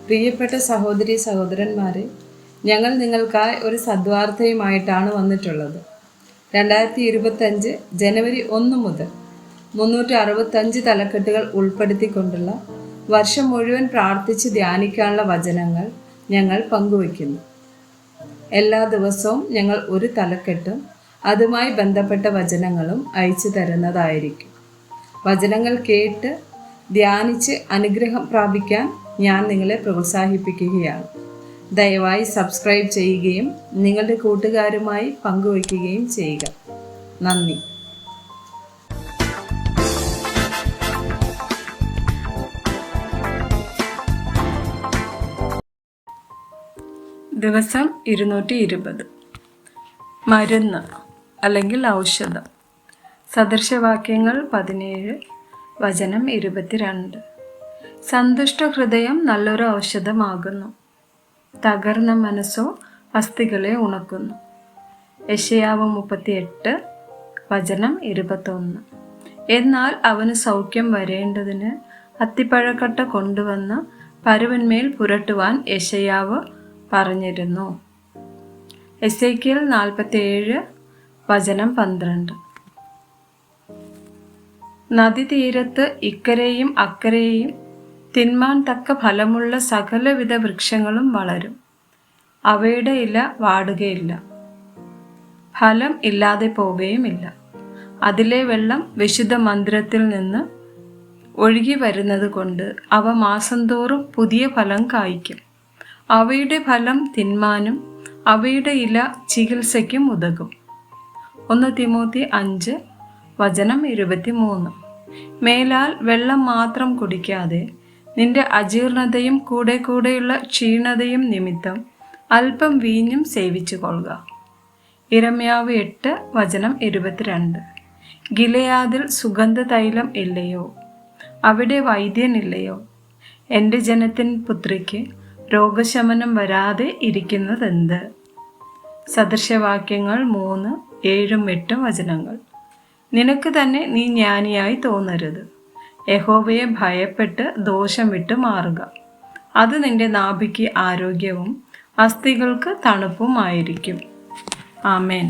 പ്രിയപ്പെട്ട സഹോദരി സഹോദരന്മാരെ, ഞങ്ങൾ നിങ്ങൾക്കായി ഒരു സദ്വാർത്തയുമായിട്ടാണ് വന്നിട്ടുള്ളത്. 2025 ജനുവരി 1 മുതൽ 365 തലക്കെട്ടുകൾ ഉൾപ്പെടുത്തിക്കൊണ്ടുള്ള വർഷം മുഴുവൻ പ്രാർത്ഥിച്ച് ധ്യാനിക്കാനുള്ള വചനങ്ങൾ ഞങ്ങൾ പങ്കുവയ്ക്കുന്നു. എല്ലാ ദിവസവും ഞങ്ങൾ ഒരു തലക്കെട്ടും അതുമായി ബന്ധപ്പെട്ട വചനങ്ങളും അയച്ചു തരുന്നതായിരിക്കും. വചനങ്ങൾ കേട്ട് ധ്യാനിച്ച് അനുഗ്രഹം പ്രാപിക്കാൻ ഞാൻ നിങ്ങളെ പ്രോത്സാഹിപ്പിക്കുകയാണ്. ദയവായി സബ്സ്ക്രൈബ് ചെയ്യുകയും നിങ്ങളുടെ കൂട്ടുകാരുമായി പങ്കുവയ്ക്കുകയും ചെയ്യുക. നന്ദി. ദിവസം 220. മരുന്ന് അല്ലെങ്കിൽ ഔഷധം. സദൃശവാക്യങ്ങൾ 17, വചനം 22. സന്തുഷ്ട ഹൃദയം നല്ലൊരു ഔഷധമാകുന്നു, തകർന്ന മനസ്സോ അസ്ഥികളെ ഉണക്കുന്നു. യെശയ്യാവ് 38, വചനം 21. എന്നാൽ അവന് സൗഖ്യം വരേണ്ടതിന് അത്തിപ്പഴക്കട്ട കൊണ്ടുവന്ന് പരുവന്മേൽ പുരട്ടുവാൻ യെശയ്യാവ് പറഞ്ഞിരുന്നു. എസേക്കിയേൽ 47, വചനം 12. നദീതീരത്ത് ഇക്കരെയും അക്കരെയും തിന്മാൻ തക്ക ഫലമുള്ള സകലവിധ വൃക്ഷങ്ങളും വളരും. അവയുടെ ഇല വാടുകയില്ല, ഫലം ഇല്ലാതെ പോവുകയുമില്ല. അതിലെ വെള്ളം വിശുദ്ധ മന്ദിരത്തിൽ നിന്ന് ഒഴുകി വരുന്നത് കൊണ്ട് അവ മാസം തോറും പുതിയ ഫലം കായ്ക്കും. അവയുടെ ഫലം തിന്മാനും അവയുടെ ഇല ചികിത്സയ്ക്കും ഉതകും. 1 തിമോത്തി 5, വചനം 23. മേലാൽ വെള്ളം മാത്രം കുടിക്കാതെ നിന്റെ അജീർണതയും കൂടെയുള്ള ക്ഷീണതയും നിമിത്തം അല്പം വീഞ്ഞും സേവിച്ചു കൊള്ളുക. യിരെമ്യാവ് 8, വചനം 22. ഗിലെയാദിൽ സുഗന്ധ തൈലം ഇല്ലയോ? അവിടെ വൈദ്യനില്ലയോ? എൻ്റെ ജനത്തിൻ പുത്രിക്ക് രോഗശമനം വരാതെ ഇരിക്കുന്നതെന്ത്? സദൃശവാക്യങ്ങൾ 3, 7, 8 വചനങ്ങൾ. നിനക്ക് തന്നെ നീ ജ്ഞാനിയായി തോന്നരുത്. യഹോവയെ ഭയപ്പെട്ട് ദോഷം വിട്ട് മാറുക. അത് നിന്റെ നാഭിക്ക് ആരോഗ്യവും അസ്ഥികൾക്ക് തണുപ്പുമായിരിക്കും. ആമേൻ.